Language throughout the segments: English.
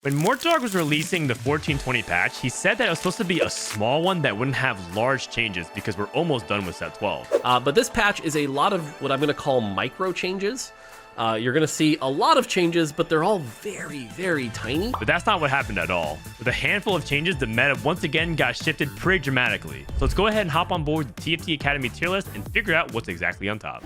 When Mortdog was releasing the 1420 patch, he said that it was supposed to be a small one that wouldn't have large changes because we're almost done with set 12. But this patch is a lot of what I'm going to call micro changes. You're going to see a lot of changes, but they're all very, very tiny. But that's not what happened at all. With a handful of changes, the meta once again got shifted pretty dramatically. So let's go ahead and hop on board the TFT Academy tier list and figure out what's exactly on top.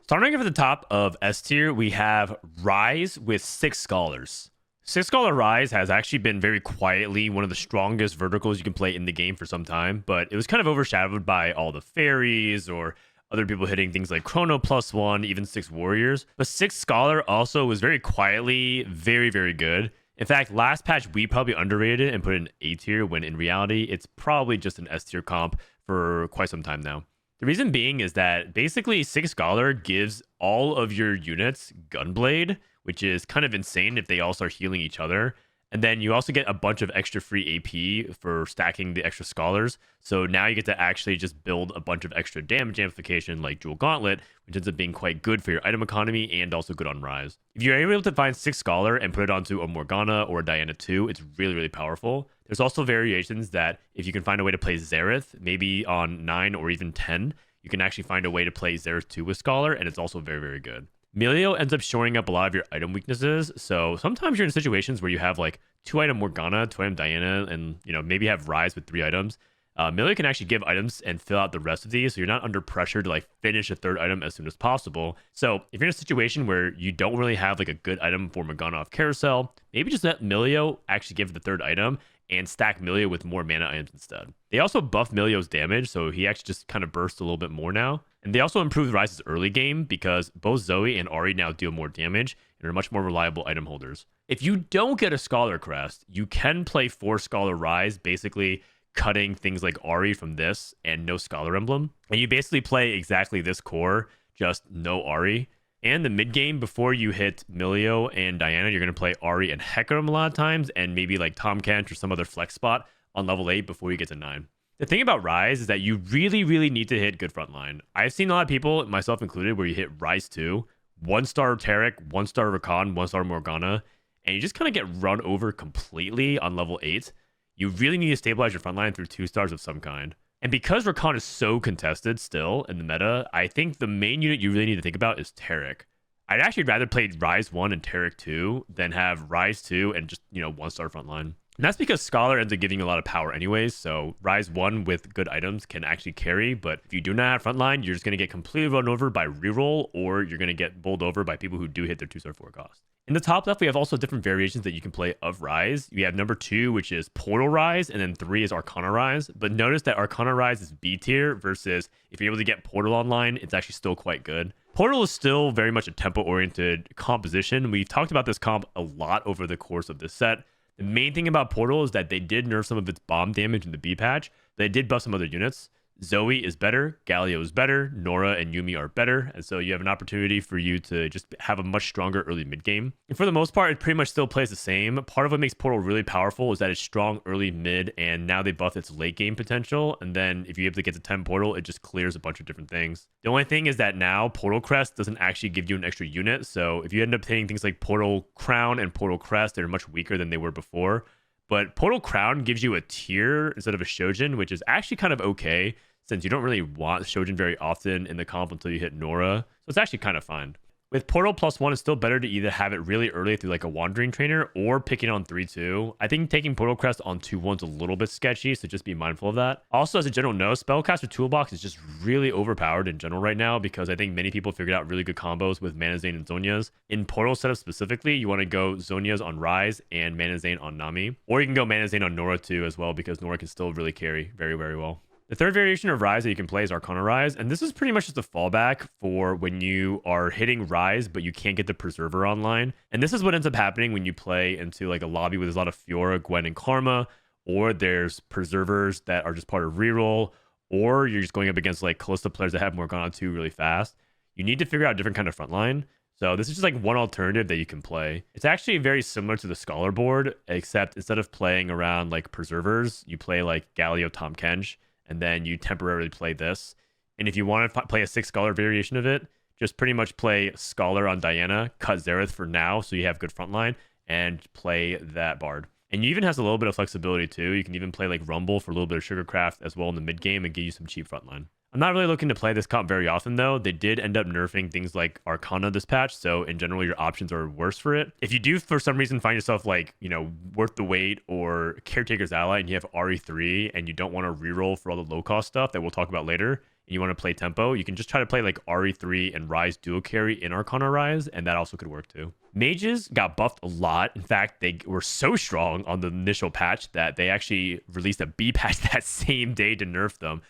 Starting off at the top of S tier, we have Ryze with 6 Scholars. 6 Scholar Ryze has actually been very quietly one of the strongest verticals you can play in the game for some time, but it was kind of overshadowed by all the Faeries or other people hitting things like Chrono +1, even 6 Warriors. But 6 Scholar also was very quietly very, very good. In fact, last patch we probably underrated it and put it in A tier when in reality it's probably just an S tier comp for quite some time now. The reason being is that basically 6 Scholar gives all of your units Gunblade, which is kind of insane if they all start healing each other. And then you also get a bunch of extra free AP for stacking the extra Scholars. So now you get to actually just build a bunch of extra damage amplification like Jewel Gauntlet, which ends up being quite good for your item economy and also good on Ryze. If you're able to find 6 Scholar and put it onto a Morgana or a Diana 2, it's really, really powerful. There's also variations that if you can find a way to play Xerath, maybe on 9 or even 10, you can actually find a way to play Xerath 2 with Scholar, and it's also very, very good. Milio ends up shoring up a lot of your item weaknesses, so sometimes you're in situations where you have like 2-item Morgana, 2-item Diana, and maybe have Ryze with 3 items. Milio can actually give items and fill out the rest of these, so you're not under pressure to like finish a 3rd item as soon as possible. So if you're in a situation where you don't really have like a good item for Morgana off Carousel, maybe just let Milio actually give the 3rd item and stack Milio with more mana items instead. They also buffed Milio's damage, so he actually just kind of bursts a little bit more now. And they also improved Ryze's early game because both Zoe and Ahri now deal more damage and are much more reliable item holders. If you don't get a Scholar Crest, you can play 4 Scholar Ryze, basically cutting things like Ahri from this and no Scholar Emblem. And you basically play exactly this core, just no Ahri. And the mid game, before you hit Milio and Diana, you're going to play Ahri and Hecarim a lot of times, and maybe like Tom Kent or some other flex spot on level 8 before you get to 9. The thing about Ryze is that you really, really need to hit good frontline. I've seen a lot of people, myself included, where you hit Ryze 2, 1-star Taric, 1-star Rakan, 1-star Morgana, and you just kind of get run over completely on level 8. You really need to stabilize your frontline through 2 stars of some kind. And because Rakan is so contested still in the meta, I think the main unit you really need to think about is Taric. I'd actually rather play Ryze 1 and Taric 2 than have Ryze 2 and just, 1-star frontline. And that's because Scholar ends up giving you a lot of power anyways, so Ryze 1 with good items can actually carry, but if you do not have frontline, you're just going to get completely run over by reroll, or you're going to get bowled over by people who do hit their 2-star 4 cost. In the top left, we have also different variations that you can play of Ryze. You have number 2, which is Portal Ryze, and then 3 is Arcana Ryze. But notice that Arcana Ryze is B tier versus if you're able to get Portal online, it's actually still quite good. Portal is still very much a tempo-oriented composition. We've talked about this comp a lot over the course of this set. The main thing about Portal is that they did nerf some of its bomb damage in the B patch, but they did buff some other units. Zoe is better, Galio is better, Nora and Yuumi are better, and so you have an opportunity for you to just have a much stronger early mid game. And for the most part, it pretty much still plays the same. Part of what makes Portal really powerful is that it's strong early mid, and now they buff its late game potential, and then if you're able to get to 10 Portal, it just clears a bunch of different things. The only thing is that now Portal Crest doesn't actually give you an extra unit, so if you end up hitting things like Portal Crown and Portal Crest, they're much weaker than they were before. But Portal Crown gives you a tier instead of a Shojin, which is actually kind of okay, since you don't really want Shojin very often in the comp until you hit Nora. So it's actually kind of fine. With Portal +1, it's still better to either have it really early through like a Wandering Trainer or pick it on 3-2. I think taking Portal Crest on 2-1's a little bit sketchy, so just be mindful of that. Also, as a general note, Spellcaster Toolbox is just really overpowered in general right now because I think many people figured out really good combos with Mana Zane and Zhonya's. In Portal setup specifically, you want to go Zhonya's on Ryze and Mana Zane on Nami. Or you can go Mana Zane on Nora too as well because Nora can still really carry very, very well. The third variation of Ryze that you can play is Arcana Ryze, and this is pretty much just a fallback for when you are hitting Ryze, but you can't get the Preserver online. And this is what ends up happening when you play into like a lobby with a lot of Fiora, Gwen, and Karma, or there's Preservers that are just part of Reroll, or you're just going up against like Kalista players that have Morgana 2 really fast. You need to figure out a different kind of frontline. So this is just like one alternative that you can play. It's actually very similar to the Scholar board, except instead of playing around like Preservers, you play like Galio, Tom Kench, and then you temporarily play this. And if you want to play a 6 scholar variation of it, just pretty much play Scholar on Diana, cut Xerath for now, so you have good frontline, and play that Bard. And you even has a little bit of flexibility too. You can even play like Rumble for a little bit of Sugarcraft as well in the mid game and give you some cheap frontline. I'm not really looking to play this comp very often though. They did end up nerfing things like Arcana this patch, so in general your options are worse for it. If you do for some reason find yourself like, you know, Worth the Wait or Caretaker's Ally and you have RE3 and you don't want to reroll for all the low cost stuff that we'll talk about later, and you want to play tempo, you can just try to play like RE3 and Ryze dual carry in Arcana Ryze, and that also could work too. Mages got buffed a lot. In fact, they were so strong on the initial patch that they actually released a B patch that same day to nerf them.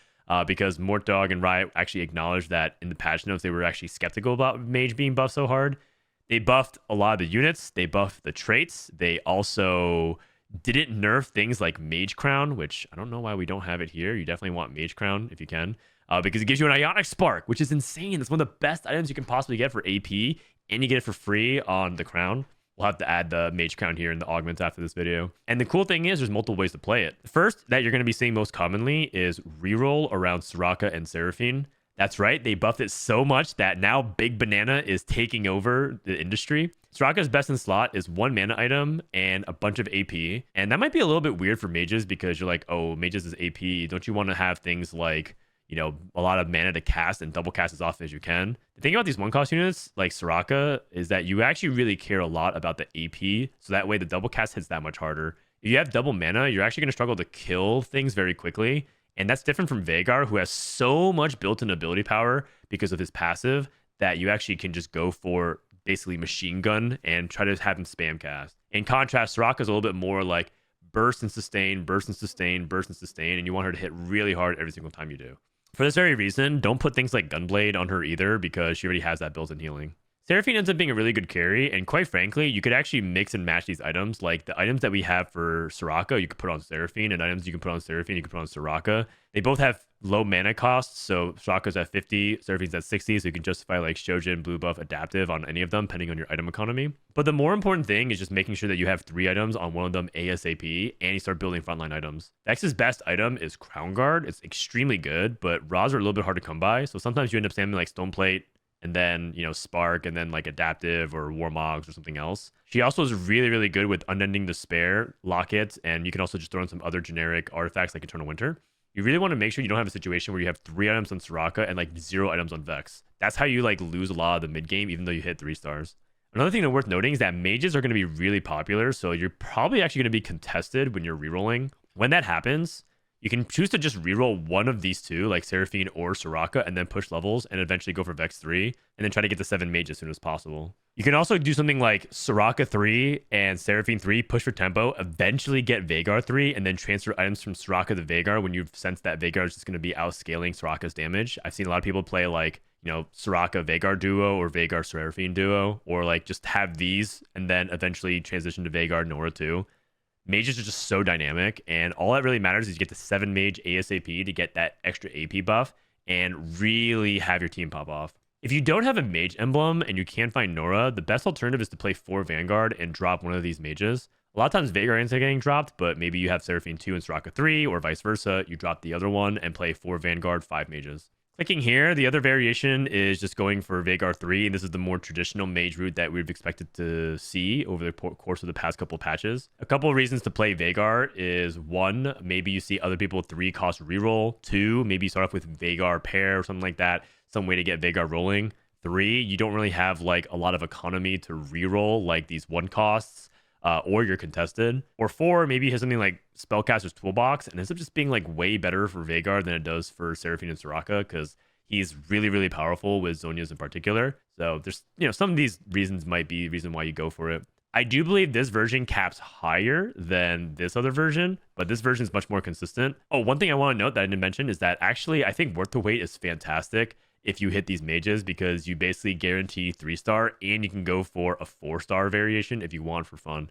Because Mortdog and Riot actually acknowledged that in the patch notes they were actually skeptical about Mage being buffed so hard. They buffed a lot of the units. They buffed the traits. They also didn't nerf things like Mage Crown, which I don't know why we don't have it here. You definitely want Mage Crown if you can. Because it gives you an Ionic Spark, which is insane. It's one of the best items you can possibly get for AP, and you get it for free on the Crown. We'll have to add the Mage Crown here in the augments after this video. And the cool thing is there's multiple ways to play it. The first that you're going to be seeing most commonly is reroll around Soraka and Seraphine. That's right, they buffed it so much that now Big Banana is taking over the industry. Soraka's best in slot is 1 mana item and a bunch of AP. And that might be a little bit weird for mages because you're like, oh, mages is AP. Don't you want to have things like, you know, a lot of mana to cast and double cast as often as you can? The thing about these 1-cost units like Soraka is that you actually really care a lot about the AP, so that way the double cast hits that much harder. If you have double mana, you're actually going to struggle to kill things very quickly, and that's different from Vhagar, who has so much built-in ability power because of his passive that you actually can just go for basically machine gun and try to have him spam cast. In contrast, Soraka's a little bit more like burst and sustain, burst and sustain, burst and sustain, and you want her to hit really hard every single time you do. For this very reason, don't put things like Gunblade on her either because she already has that built-in healing. Seraphine ends up being a really good carry, and quite frankly, you could actually mix and match these items. Like the items that we have for Soraka, you could put on Seraphine, and items you can put on Seraphine, you can put on Soraka. They both have low mana costs, so Soraka's at 50, Seraphine's at 60, so you can justify like Shojin, Blue Buff, Adaptive on any of them, depending on your item economy. But the more important thing is just making sure that you have 3 items on one of them ASAP, and you start building frontline items. Vex's best item is Crown Guard. It's extremely good, but Raws are a little bit hard to come by, so sometimes you end up spamming like Stoneplate, and then, you know, Spark, and then like Adaptive or Warmogs or something else. She also is really, really good with Unending Despair, Lockets, and you can also just throw in some other generic artifacts like Eternal Winter. You really want to make sure you don't have a situation where you have 3 items on Soraka and like 0 items on Vex. That's how you like lose a lot of the mid game, even though you hit 3 stars. Another thing that's worth noting is that mages are going to be really popular, so you're probably actually going to be contested when you're rerolling. When that happens, you can choose to just reroll one of these 2, like Seraphine or Soraka, and then push levels and eventually go for Vex 3, and then try to get to 7 mage as soon as possible. You can also do something like Soraka 3 and Seraphine 3, push for tempo, eventually get Vhagar 3, and then transfer items from Soraka to Vhagar when you've sensed that Vhagar is just going to be outscaling Soraka's damage. I've seen a lot of people play like, you know, Soraka Vhagar duo or Vhagar Seraphine duo, or like just have these and then eventually transition to Vhagar Nora 2. Mages are just so dynamic, and all that really matters is you get the 7 mage ASAP to get that extra AP buff and really have your team pop off. If you don't have a mage emblem and you can't find Nora, the best alternative is to play 4 Vanguard and drop one of these mages. A lot of times Vhagar ends up getting dropped, but maybe you have Seraphine 2 and Soraka 3, or vice versa. You drop the other one and play 4 Vanguard, 5 mages. Clicking here, the other variation is just going for Vhagar 3, and this is the more traditional mage route that we've expected to see over the course of the past couple patches. A couple of reasons to play Vhagar is 1, maybe you see other people 3-cost reroll. 2, maybe you start off with Vhagar pair or something like that, some way to get Vhagar rolling. 3, you don't really have like a lot of economy to reroll like these 1-costs. Or you're contested. Or 4, maybe you have something like Spellcaster's Toolbox, and ends up just being like way better for Vhagar than it does for Seraphine and Soraka, because he's really, really powerful with Zhonya's in particular. So there's, you know, some of these reasons might be the reason why you go for it. I do believe this version caps higher than this other version, but this version is much more consistent. Oh, one thing I want to note that I didn't mention is that actually I think Worth the Wait is fantastic if you hit these mages, because you basically guarantee 3-star, and you can go for a 4-star variation if you want for fun.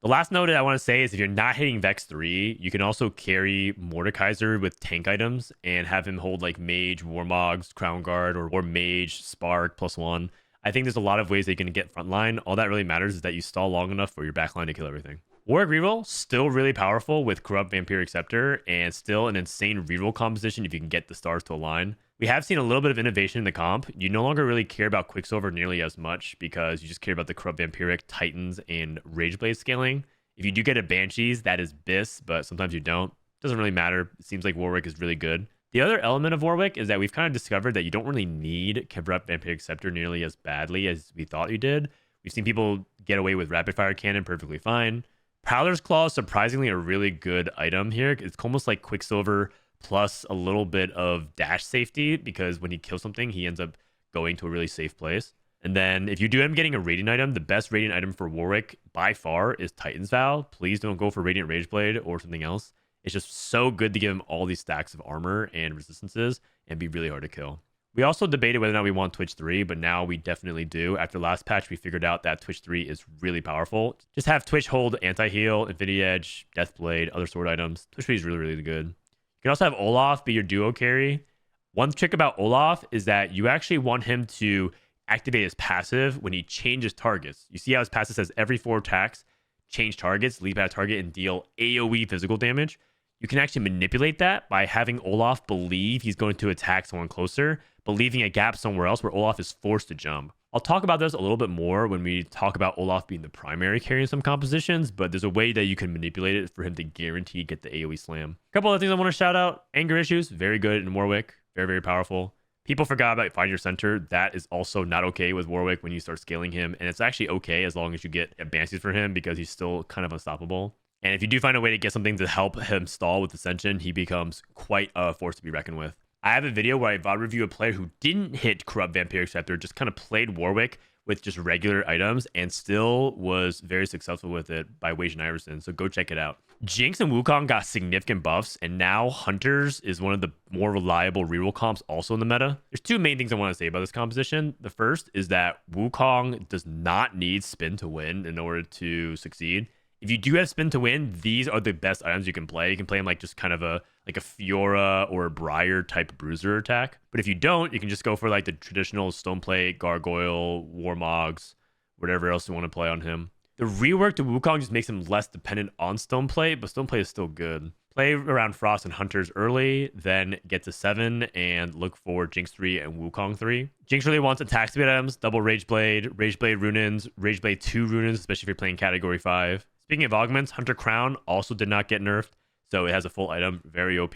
The last note that I want to say is if you're not hitting Vex 3, you can also carry Mordekaiser with tank items and have him hold like Mage, Warmogs, Crown Guard, or Mage, Spark, +1. I think there's a lot of ways that you can get frontline. All that really matters is that you stall long enough for your backline to kill everything. Warwick Reroll, still really powerful with Corrupt Vampiric Scepter, and still an insane reroll composition if you can get the stars to align. We have seen a little bit of innovation in the comp. You no longer really care about Quicksilver nearly as much because you just care about the Corrupt Vampiric, Titans, and Rageblade scaling. If you do get a Banshees, that is Biss, but sometimes you don't. Doesn't really matter. It seems like Warwick is really good. The other element of Warwick is that we've kind of discovered that you don't really need Corrupt Vampiric Scepter nearly as badly as we thought you did. We've seen people get away with Rapid Fire Cannon perfectly fine. Prowler's Claw is surprisingly a really good item here. It's almost like Quicksilver plus a little bit of dash safety because when he kills something, he ends up going to a really safe place. And then if you do end up getting a Radiant item, the best Radiant item for Warwick by far is Titan's Vow. Please don't go for Radiant Rageblade or something else. It's just so good to give him all these stacks of armor and resistances and be really hard to kill. We also debated whether or not we want Twitch 3, but now we definitely do. After last patch, we figured out that Twitch 3 is really powerful. Just have Twitch hold Anti-Heal, Infinity Edge, Deathblade, other sword items. Twitch 3 is really, really good. You can also have Olaf be your duo carry. One trick about Olaf is that you actually want him to activate his passive when he changes targets. You see how his passive says every 4 attacks, change targets, leave at a target, and deal AoE physical damage. You can actually manipulate that by having Olaf believe he's going to attack someone closer, but leaving a gap somewhere else where Olaf is forced to jump. I'll talk about this a little bit more when we talk about Olaf being the primary carry in some compositions, but there's a way that you can manipulate it for him to guarantee get the AoE slam. A couple other things I want to shout out. Anger Issues, very good in Warwick. Very, very powerful. People forgot about Find Your Center. That is also not okay with Warwick when you start scaling him, and it's actually okay as long as you get Banshees for him because he's still kind of unstoppable. And if you do find a way to get something to help him stall with Ascension, he becomes quite a force to be reckoned with. I have a video where I VOD review a player who didn't hit Corrupt Vampiric Scepter, just kind of played Warwick with just regular items and still was very successful with it by Wage and Iverson. So go check it out. Jinx and Wukong got significant buffs, and now Hunters is one of the more reliable reroll comps also in the meta. There's 2 main things I want to say about this composition. The first is that Wukong does not need spin to win in order to succeed. If you do have spin to win, these are the best items you can play. You can play him like just kind of a Fiora or a Briar type bruiser attack. But if you don't, you can just go for like the traditional Stoneplate, Gargoyle, Warmogs, whatever else you want to play on him. The rework to Wukong just makes him less dependent on Stoneplate, but Stoneplate is still good. Play around Frost and Hunters early, then get to 7 and look for Jinx 3 and Wukong 3. Jinx really wants attack speed items, double Rageblade, Rageblade Runins, Rageblade 2 Runins, especially if you're playing Category 5. Speaking of augments, Hunter Crown also did not get nerfed, so it has a full item, very OP.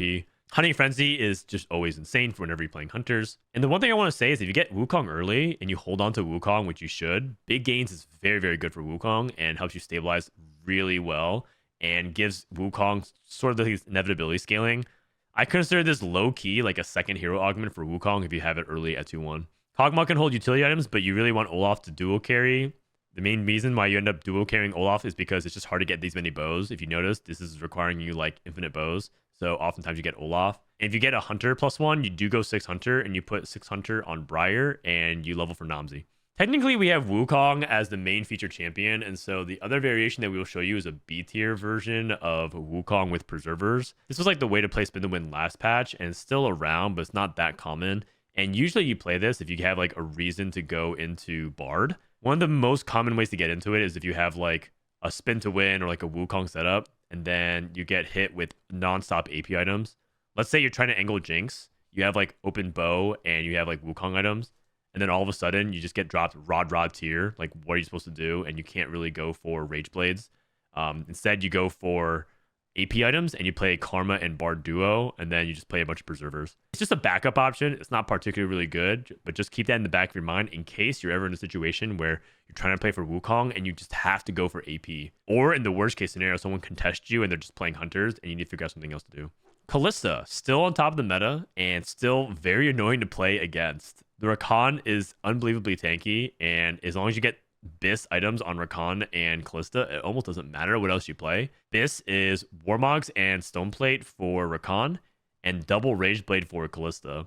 Hunting Frenzy is just always insane for whenever you're playing Hunters. And the one thing I want to say is if you get Wukong early and you hold on to Wukong, which you should, Big Gains is very, very good for Wukong and helps you stabilize really well and gives Wukong sort of the inevitability scaling. I consider this low-key like a second hero augment for Wukong if you have it early at 2-1. Kog'Maw can hold utility items, but you really want Olaf to dual carry. The main reason why you end up dual carrying Olaf is because it's just hard to get these many bows. If you notice, this is requiring you like infinite bows. So oftentimes you get Olaf. And if you get a Hunter +1, you do go 6 Hunter and you put 6 Hunter on Briar and you level for Namzi. Technically, we have Wukong as the main feature champion. And so the other variation that we will show you is a B tier version of Wukong with Preservers. This was like the way to play Spin to Win last patch and it's still around, but it's not that common. And usually you play this if you have like a reason to go into Bard. One of the most common ways to get into it is if you have like a Spin to Win or like a Wukong setup, and then you get hit with non-stop AP items. Let's say you're trying to angle Jinx. You have like open bow and you have like Wukong items. And then all of a sudden you just get dropped Rod tier. Like what are you supposed to do? And you can't really go for Rage Blades. Instead you go for AP items and you play Karma and Bard duo, and then you just play a bunch of Preservers. It's just a backup option. It's not particularly really good, but just keep that in the back of your mind in case you're ever in a situation where you're trying to play for Wukong and you just have to go for AP. Or in the worst case scenario, someone contests you and they're just playing Hunters and you need to figure out something else to do. Kalista, still on top of the meta and still very annoying to play against. The Rakan is unbelievably tanky, and as long as you get Biss items on Rakan and Kalista, it almost doesn't matter what else you play. Biss is Warmogs and Stoneplate for Rakan and double Rageblade for Kalista.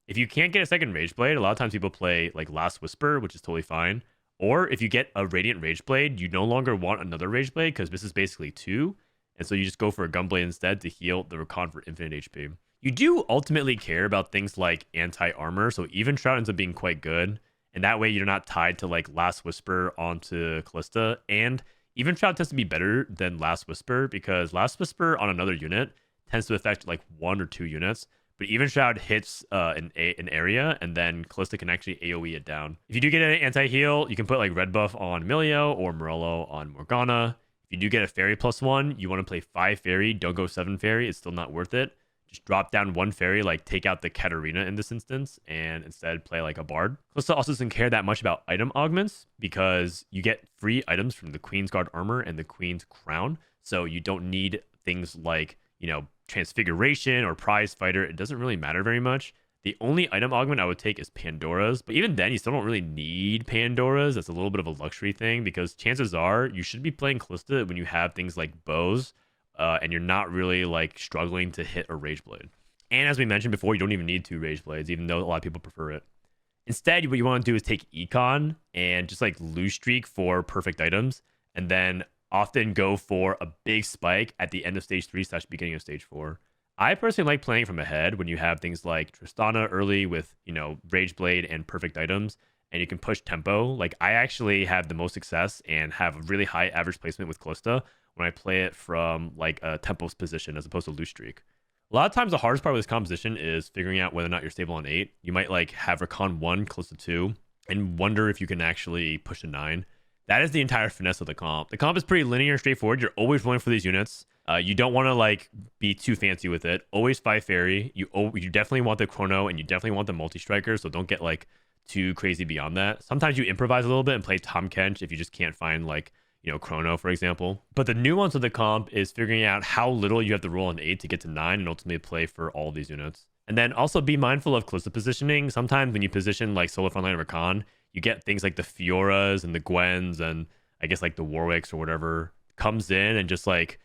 If you can't get a second Rageblade, a lot of times people play like Last Whisper, which is totally fine. Or if you get a Radiant Rageblade, you no longer want another Rageblade because this is basically 2. And so you just go for a Gunblade instead to heal the Rakan for infinite HP. You do ultimately care about things like anti-armor, so Even Shroud ends up being quite good. And that way you're not tied to like Last Whisper onto Kalista. And Even Shroud tends to be better than Last Whisper because Last Whisper on another unit tends to affect like 1 or 2 units. but Even Shroud hits an area, and then Kalista can actually AoE it down. If you do get an anti-heal, you can put like red buff on Emilio or Morello on Morgana. If you do get a Faerie +1, you want to play 5 Faerie, don't go 7 Faerie, it's still not worth it. Just drop down 1 Faerie, like take out the Katarina in this instance, and instead play like a Bard. Kalista also doesn't care that much about item augments because you get free items from the Queen's Guard armor and the Queen's Crown. So you don't need things like, you know, Transfiguration or Prize Fighter. It doesn't really matter very much. The only item augment I would take is Pandora's, but even then, you still don't really need Pandora's. That's a little bit of a luxury thing because chances are you should be playing Kalista when you have things like bows, and you're not really like struggling to hit a Rage Blade. And as we mentioned before, you don't even need 2 Rage Blades, even though a lot of people prefer it. Instead, what you want to do is take Econ and just like lose streak for perfect items, and then often go for a big spike at the end of stage 3 / beginning of stage 4. I personally like playing from ahead when you have things like Tristana early with, you know, Rage Blade and perfect items, and you can push tempo. Like, I actually have the most success and have a really high average placement with Kalista when I play it from like a tempo's position as opposed to loose streak. A lot of times the hardest part with this composition is figuring out whether or not you're stable on 8. You might like have Rakan 1, Kalista 2, and wonder if you can actually push a 9. That is the entire finesse of the comp. The comp is pretty linear and straightforward. You're always rolling for these units. You don't want to like be too fancy with it. Always 5 Faerie. You definitely want the Chrono, and you definitely want the multi-striker, so don't get like too crazy beyond that. Sometimes you improvise a little bit and play Tahm Kench if you just can't find like, you know, Chrono, for example. But the nuance of the comp is figuring out how little you have to roll on 8 to get to 9 and ultimately play for all of these units. And then also be mindful of Kalista positioning. Sometimes when you position like solo frontline or Rakan, you get things like the Fioras and the Gwens and I guess like the Warwicks or whatever comes in and just like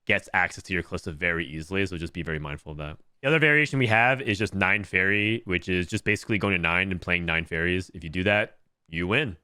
gets access to your Kalista very easily. So just be very mindful of that. The other variation we have is just 9 Faerie, which is just basically going to 9 and playing 9 Fairies. If you do that, you win.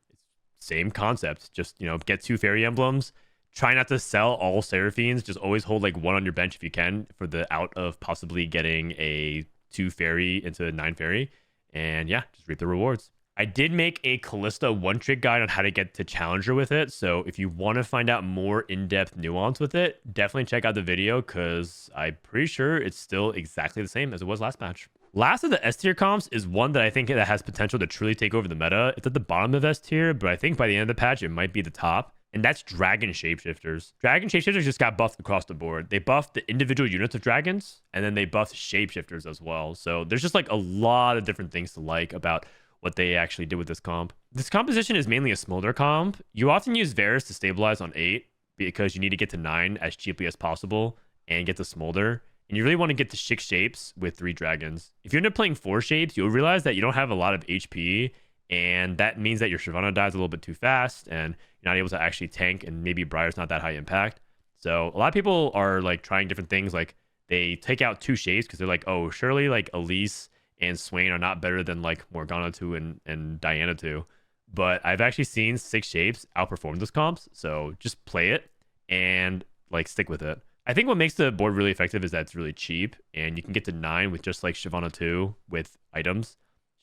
Same concept. Just, you know, get 2 Faerie emblems. Try not to sell all Seraphines. Just always hold like 1 on your bench if you can for the out of possibly getting a 2 Faerie into 9 Faerie. And yeah, just reap the rewards. I did make a Kalista one-trick guide on how to get to Challenger with it. So if you want to find out more in-depth nuance with it, definitely check out the video because I'm pretty sure it's still exactly the same as it was last patch. Last of the S tier comps is one that I think that has potential to truly take over the meta. It's at the bottom of S tier, but I think by the end of the patch, it might be the top. And that's Dragon Shapeshifters. Dragon Shapeshifters just got buffed across the board. They buffed the individual units of dragons, and then they buffed Shapeshifters as well. So there's just like a lot of different things to like about what they actually did with this comp. This composition is mainly a Smolder comp. You often use Varus to stabilize on 8 because you need to get to 9 as cheaply as possible and get to Smolder. And you really want to get to 6 shapes with 3 dragons. If you end up playing 4 shapes, you'll realize that you don't have a lot of HP, and that means that your Shyvana dies a little bit too fast, and you're not able to actually tank, and maybe Briar's not that high impact. So a lot of people are like trying different things. Like they take out 2 shapes because they're like, oh, surely like Elise and Swain are not better than like Morgana 2 and Diana 2. But I've actually seen 6 shapes outperform those comps. So just play it and like stick with it. I think what makes the board really effective is that it's really cheap and you can get to 9 with just like Shyvana 2 with items.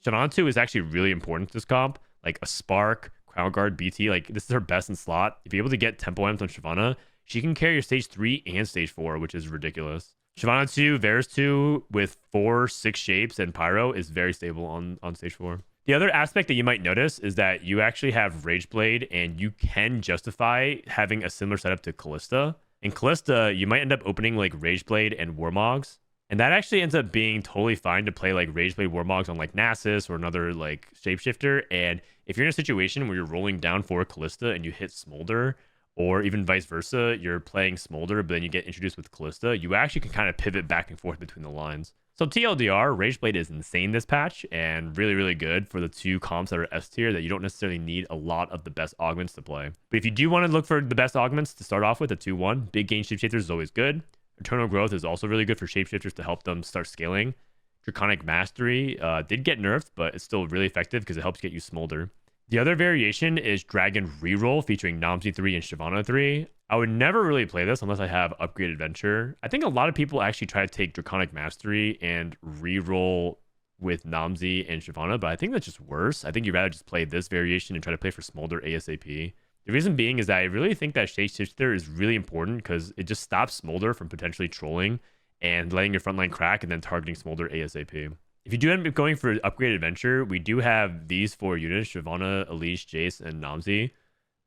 Shyvana 2 is actually really important to this comp. Like a Spark, Crown Guard, BT, like this is her best in slot. If you're able to get tempo amps on Shyvana, she can carry your stage 3 and stage 4, which is ridiculous. Shyvana 2, Varus 2 with 4, 6 shapes and Pyro is very stable on stage 4. The other aspect that you might notice is that you actually have Rage Blade and you can justify having a similar setup to Kalista. In Kalista, you might end up opening like Rage Blade and Warmogs. And that actually ends up being totally fine to play like Rage Blade Warmogs on like Nasus or another like Shapeshifter. And if you're in a situation where you're rolling down for Kalista and you hit Smolder, or even vice versa, you're playing Smolder, but then you get introduced with Kalista, you actually can kind of pivot back and forth between the lines. So TLDR, Rage Blade is insane this patch and really, really good for the 2 comps that are S tier that you don't necessarily need a lot of the best augments to play. But if you do want to look for the best augments to start off with, a 2-1, Big Gain Shapeshifters is always good. Eternal Growth is also really good for Shapeshifters to help them start scaling. Draconic Mastery did get nerfed, but it's still really effective because it helps get you Smolder. The other variation is Dragon Reroll featuring Namzi 3 and Shyvana 3. I would never really play this unless I have Upgraded Venture. I think a lot of people actually try to take Draconic Mastery and reroll with Namzi and Shyvana, but I think that's just worse. I think you'd rather just play this variation and try to play for Smolder ASAP. The reason being is that I really think that Shapeshifter is really important because it just stops Smolder from potentially trolling and letting your frontline crack and then targeting Smolder ASAP. If you do end up going for upgraded adventure, we do have these 4 units: Shyvana, Elise, Jace, and Namzi.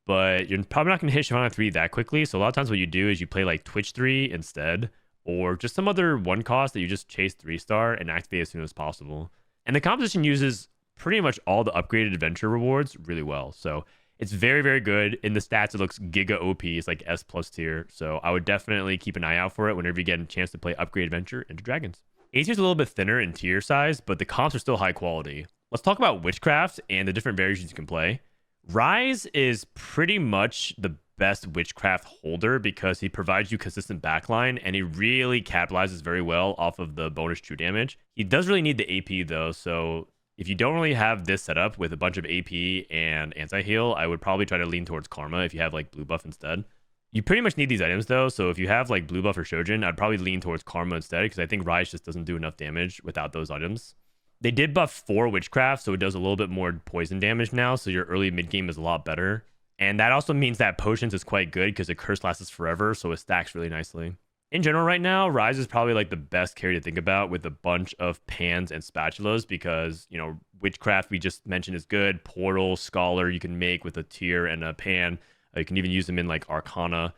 But you're probably not going to hit Shyvana 3 that quickly. So a lot of times what you do is you play like Twitch 3 instead, or just some other 1 cost that you just chase 3-star and activate as soon as possible. And the composition uses pretty much all the upgraded adventure rewards really well. So it's very, very good. In the stats, it looks giga OP. It's like S+ tier. So I would definitely keep an eye out for it whenever you get a chance to play upgrade adventure into Dragons. A tier is a little bit thinner in tier size, but the comps are still high quality. Let's talk about Witchcraft and the different variations you can play. Ryze is pretty much the best Witchcraft holder because he provides you consistent backline and he really capitalizes very well off of the bonus true damage. He does really need the AP though, so if you don't really have this set up with a bunch of AP and anti-heal, I would probably try to lean towards Karma if you have like blue buff instead. You pretty much need these items though, so if you have like blue buff or Shojin, I'd probably lean towards Karma instead because I think Ryze just doesn't do enough damage without those items. They did buff 4 Witchcraft, so it does a little bit more poison damage now, so your early mid game is a lot better. And that also means that Potions is quite good because the curse lasts forever, so it stacks really nicely. In general right now, Ryze is probably like the best carry to think about with a bunch of pans and spatulas because, you know, Witchcraft we just mentioned is good. Portal, Scholar you can make with a tier and a pan. You can even use them in like Arcana,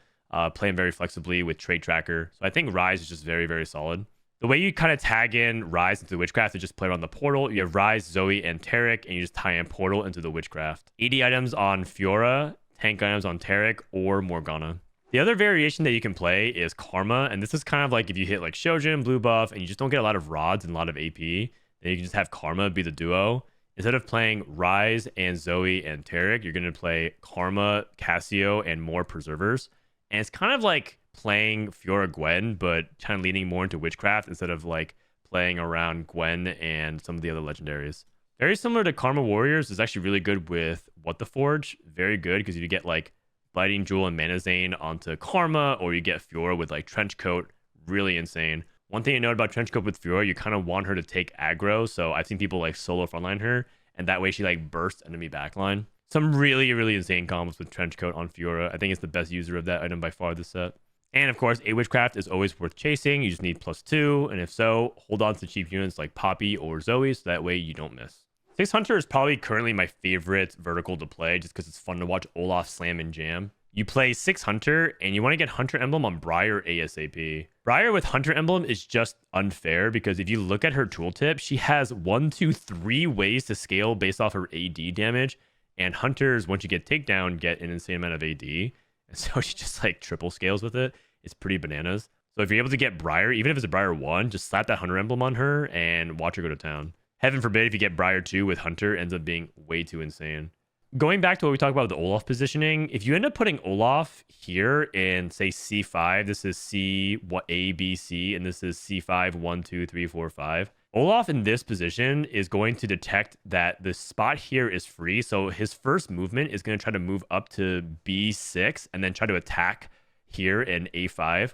play them very flexibly with Trait Tracker. So I think Ryze is just very, very solid. The way you kind of tag in Ryze into the Witchcraft is just play around the Portal. You have Ryze, Zoe, and Taric, and you just tie in Portal into the Witchcraft. AD items on Fiora, tank items on Taric, or Morgana. The other variation that you can play is Karma, and this is kind of like if you hit like Shojin, blue buff, and you just don't get a lot of rods and a lot of AP, then you can just have Karma be the duo. Instead of playing Ryze and Zoe and Taric, you're going to play Karma, Cassio, and more Preservers. And it's kind of like playing Fiora Gwen, but kind of leaning more into Witchcraft instead of like playing around Gwen and some of the other legendaries. Very similar to Karma Warriors, is actually really good with What the Forge. Very good because you get like Biting Jewel and Mana Zane onto Karma, or you get Fiora with like Trenchcoat. Really insane. One thing to note about Trenchcoat with Fiora, you kind of want her to take aggro. So I've seen people like solo frontline her, and that way she like bursts enemy backline. Some really, really insane combos with Trenchcoat on Fiora. I think it's the best user of that item by far this set. And of course, a Witchcraft is always worth chasing. You just need +2. And if so, hold on to cheap units like Poppy or Zoe so that way you don't miss. 6 Hunter is probably currently my favorite vertical to play just because it's fun to watch Olaf slam and jam. You play 6 Hunter and you want to get Hunter Emblem on Briar ASAP. Briar with Hunter Emblem is just unfair because if you look at her tooltip, she has 1, 2, 3 ways to scale based off her AD damage. And Hunters, once you get takedown, get an insane amount of AD. And so she just like triple scales with it. It's pretty bananas. So if you're able to get Briar, even if it's a Briar 1, just slap that Hunter Emblem on her and watch her go to town. Heaven forbid if you get Briar 2 with Hunter, ends up being way too insane. Going back to what we talked about with the Olaf positioning, if you end up putting Olaf here in, say, C5, this is C, A, B, C, and this is C5, 1, 2, 3, 4, 5. Olaf in this position is going to detect that the spot here is free. So his first movement is going to try to move up to B6 and then try to attack here in A5.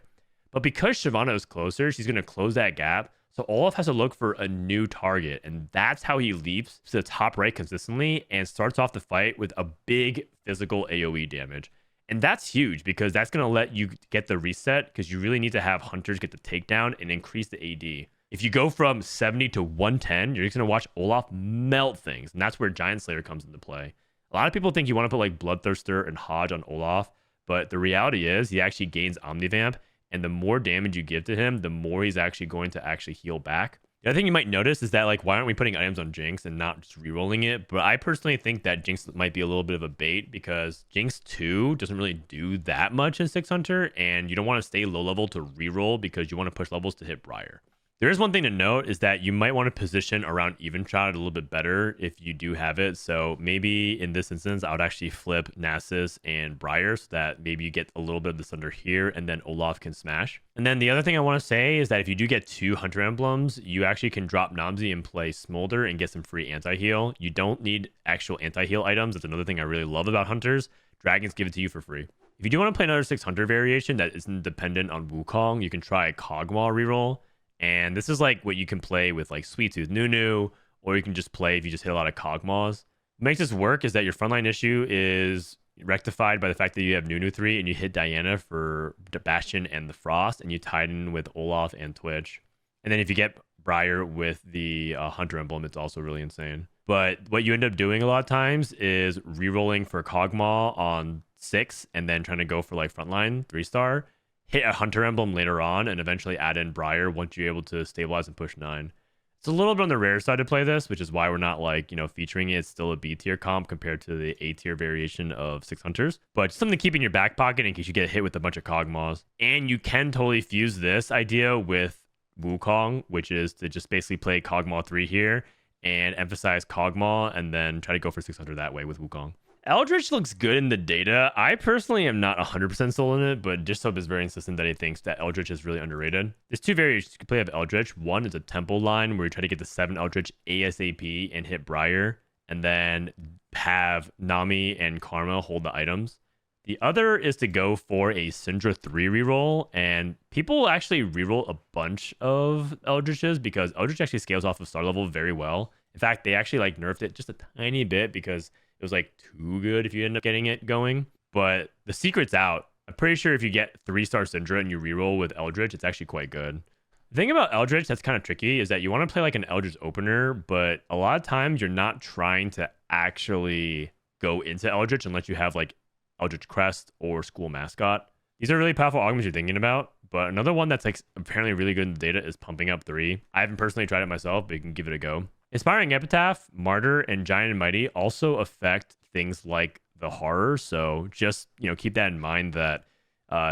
But because Shyvana is closer, she's going to close that gap. So Olaf has to look for a new target, and that's how he leaps to the top right consistently and starts off the fight with a big physical AoE damage. And that's huge because that's going to let you get the reset because you really need to have Hunters get the takedown and increase the AD. If you go from 70 to 110, you're just going to watch Olaf melt things, and that's where Giant Slayer comes into play. A lot of people think you want to put like Bloodthirster and Hodge on Olaf, but the reality is he actually gains Omnivamp, and the more damage you give to him, the more he's actually going to actually heal back. The other thing you might notice is that, like, why aren't we putting items on Jinx and not just rerolling it? But I personally think that Jinx might be a little bit of a bait because Jinx 2 doesn't really do that much in 6 Hunter, and you don't want to stay low level to reroll because you want to push levels to hit Briar. There is one thing to note is that you might want to position around Even Shot a little bit better if you do have it. So maybe in this instance, I would actually flip Nasus and Briar so that maybe you get a little bit of this under here and then Olaf can smash. And then the other thing I want to say is that if you do get 2 Hunter Emblems, you actually can drop Namzi and play Smolder and get some free anti-heal. You don't need actual anti-heal items. That's another thing I really love about Hunters. Dragons give it to you for free. If you do want to play another 6 Hunter variation that isn't dependent on Wukong, you can try Kog'maw Reroll. And this is like what you can play with like Sweet Tooth Nunu, or you can just play if you just hit a lot of Kog'Maws. What makes this work is that your frontline issue is rectified by the fact that you have Nunu 3 and you hit Diana for the Bastion and the Frost, and you tighten with Olaf and Twitch. And then if you get Briar with the Hunter emblem, it's also really insane. But what you end up doing a lot of times is rerolling for Kog'Maw on 6 and then trying to go for like frontline 3-star, hit a Hunter emblem later on, and eventually add in Briar once you're able to stabilize and push 9. It's a little bit on the rare side to play this, which is why we're not like, featuring it. It's still a B tier comp compared to the A tier variation of 6 Hunters. But something to keep in your back pocket in case you get hit with a bunch of Kog'Maws. And you can totally fuse this idea with Wukong, which is to just basically play Kog'Maw 3 here and emphasize Kog'Maw and then try to go for 600 that way with Wukong. Eldritch looks good in the data. I personally am not 100% sold on it, but Dishsoap is very insistent that he thinks that Eldritch is really underrated. There's 2 variations you can play of Eldritch. One is a temple line where you try to get the 7 Eldritch ASAP and hit Briar, and then have Nami and Karma hold the items. The other is to go for a Syndra 3 reroll, and people actually reroll a bunch of Eldritches because Eldritch actually scales off of star level very well. In fact, they actually like nerfed it just a tiny bit because it was like too good if you end up getting it going. But the secret's out. I'm pretty sure if you get 3-star Syndra and you reroll with Eldritch, it's actually quite good. The thing about Eldritch that's kind of tricky is that you want to play like an Eldritch opener, but a lot of times you're not trying to actually go into Eldritch unless you have like Eldritch Crest or School Mascot. These are really powerful augments you're thinking about, but another one that's like apparently really good in the data is Pumping Up 3. I haven't personally tried it myself, but you can give it a go. Inspiring Epitaph, Martyr, and Giant and Mighty also affect things like the horror, so just keep that in mind that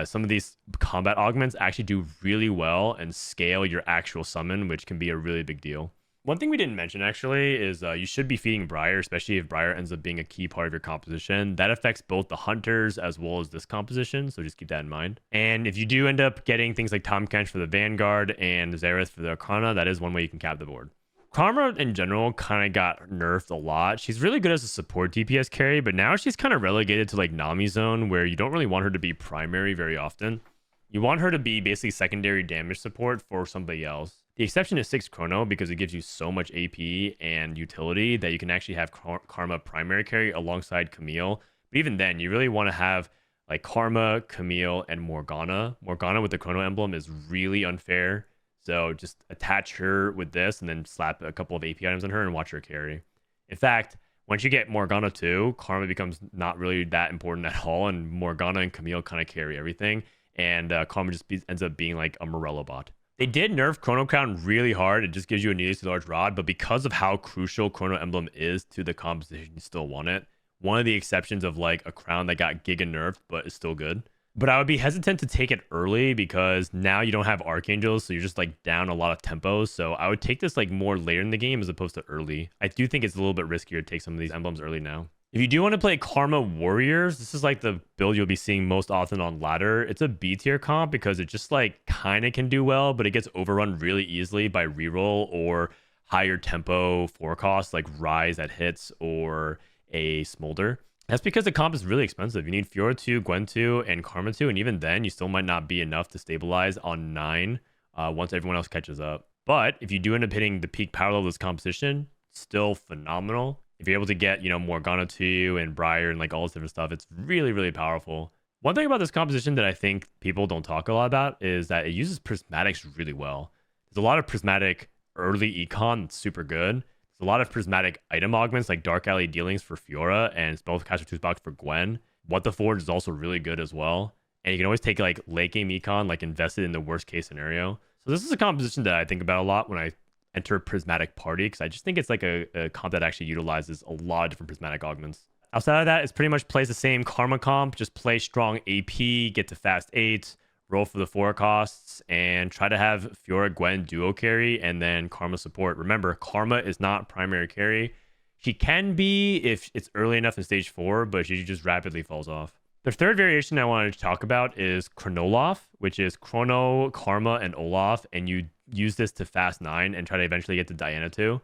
some of these combat augments actually do really well and scale your actual summon, which can be a really big deal. One thing we didn't mention actually is you should be feeding Briar, especially if Briar ends up being a key part of your composition. That affects both the Hunters as well as this composition, so just keep that in mind. And if you do end up getting things like Tahm Kench for the Vanguard and Xerath for the Arcana, that is one way you can cap the board. Karma in general kind of got nerfed a lot. She's really good as a support DPS carry, but now she's kind of relegated to like Nami zone where you don't really want her to be primary very often. You want her to be basically secondary damage support for somebody else. The exception is 6 Chrono because it gives you so much AP and utility that you can actually have Karma primary carry alongside Camille. But even then, you really want to have like Karma, Camille, and Morgana. Morgana with the Chrono emblem is really unfair. So just attach her with this and then slap a couple of AP items on her and watch her carry. In fact, once you get Morgana too, Karma becomes not really that important at all, and Morgana and Camille kind of carry everything, and Karma just ends up being like a Morello bot. They did nerf Chrono Crown really hard. It just gives you a needlessly large rod, but because of how crucial Chrono Emblem is to the composition, you still want it. One of the exceptions of like a crown that got giga nerfed, but is still good. But I would be hesitant to take it early because now you don't have Archangels, so you're just like down a lot of tempos. So I would take this like more later in the game as opposed to early. I do think it's a little bit riskier to take some of these emblems early now. If you do want to play Karma Warriors, this is like the build you'll be seeing most often on ladder. It's a B tier comp because it just like kind of can do well, but it gets overrun really easily by reroll or higher tempo forecast like Ryze at hits or a Smolder. That's because the comp is really expensive. You need Fiora 2, Gwen 2, and Karma 2, and even then, you still might not be enough to stabilize on 9 once everyone else catches up. But if you do end up hitting the peak power level of this composition, still phenomenal. If you're able to get, Morgana 2 and Briar and like all this different stuff, it's really, really powerful. One thing about this composition that I think people don't talk a lot about is that it uses prismatics really well. There's a lot of prismatic early econ that's super good. A lot of prismatic item augments like Dark Alley Dealings for Fiora and Spellcaster 2 box for Gwen. What the Forge is also really good as well. And you can always take like late game econ, like invested in the worst case scenario. So this is a composition that I think about a lot when I enter Prismatic Party because I just think it's like a comp that actually utilizes a lot of different prismatic augments. Outside of that, it's pretty much plays the same Karma comp, just play strong AP, get to fast 8, roll for the forecasts, and try to have Fiora Gwen duo carry and then Karma support. Remember, Karma is not primary carry. She can be if it's early enough in stage 4, but she just rapidly falls off. The third variation I wanted to talk about is Chronoloff, which is Chrono, Karma, and Olaf, and you use this to fast 9 and try to eventually get to Diana 2.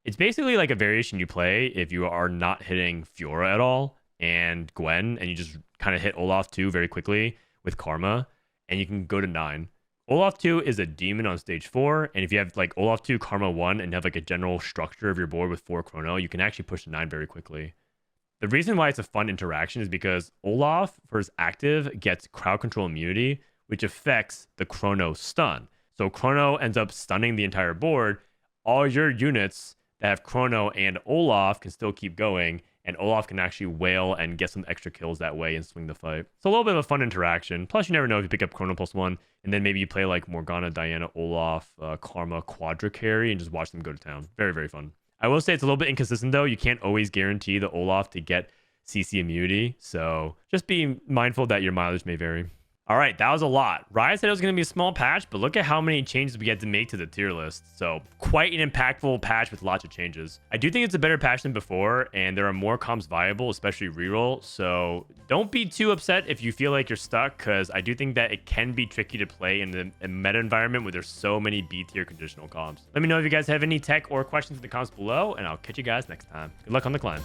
It's basically like a variation you play if you are not hitting Fiora at all and Gwen, and you just kind of hit Olaf 2 very quickly with Karma, and you can go to 9. Olaf 2 is a demon on stage 4, and if you have like Olaf 2, Karma 1, and have like a general structure of your board with 4 Chrono, you can actually push to 9 very quickly. The reason why it's a fun interaction is because Olaf, for his active, gets crowd control immunity, which affects the Chrono stun. So Chrono ends up stunning the entire board. All your units that have Chrono and Olaf can still keep going, and Olaf can actually wail and get some extra kills that way and swing the fight. So a little bit of a fun interaction. Plus, you never know if you pick up Chrono +1, and then maybe you play like Morgana, Diana, Olaf, Karma, Quadra carry, and just watch them go to town. Very, very fun. I will say it's a little bit inconsistent though. You can't always guarantee the Olaf to get CC immunity, so just be mindful that your mileage may vary. All right, that was a lot. Ryze said it was going to be a small patch, but look at how many changes we had to make to the tier list. So quite an impactful patch with lots of changes. I do think it's a better patch than before, and there are more comps viable, especially reroll. So don't be too upset if you feel like you're stuck, because I do think that it can be tricky to play in a meta environment where there's so many B tier conditional comps. Let me know if you guys have any tech or questions in the comments below, and I'll catch you guys next time. Good luck on the climb.